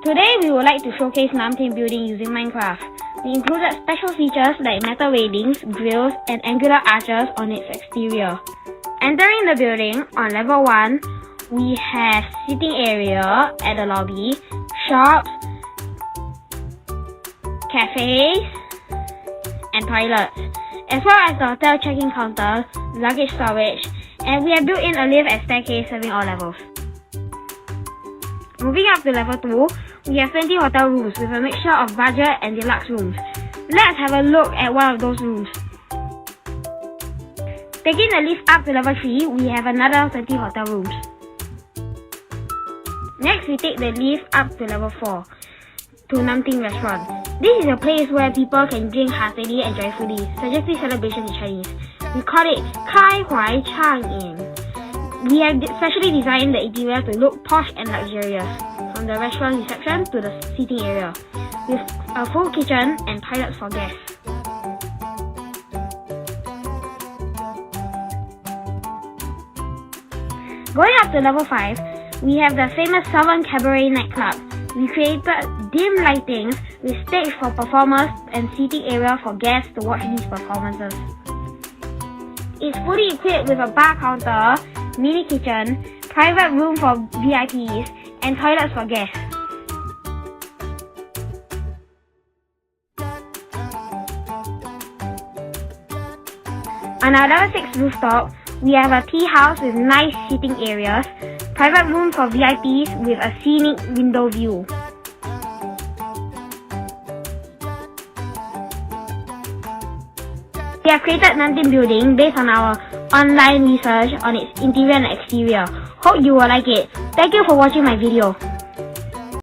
Today we would like to showcase NIN Building using Minecraft. We included special features like metal railings, grills, and angular arches on its exterior. Entering the building, on level 1, we have sitting area at the lobby, shops, cafes, and toilets, as well as the hotel check-in counter, luggage storage, and we have built in a lift and staircase serving all levels. Moving up to level 2, we have 20 hotel rooms with a mixture of budget and deluxe rooms. Let's have a look at one of those rooms. Taking the lift up to level 3, we have another 20 hotel rooms. Next, we take the lift up to level 4 to Ning Restaurant. This is a place where people can drink heartily and joyfully, suggesting celebration in Chinese. We call it Kai Huai Chang Yin. We have specially designed the interior to look posh and luxurious, from the restaurant reception to the seating area, with a full kitchen and toilets for guests. Going up to level 5, we have the famous Southern Cabaret nightclub. We created dim lightings with stage for performers and seating area for guests to watch these performances. It's fully equipped with a bar counter, mini kitchen, private room for VIPs, and toilets for guests. On our level 6 rooftop, we have a tea house with nice seating areas, private room for VIPs with a scenic window view. We have created NIN Building based on our online research on its interior and exterior. Hope you will like it. Thank you for watching my video.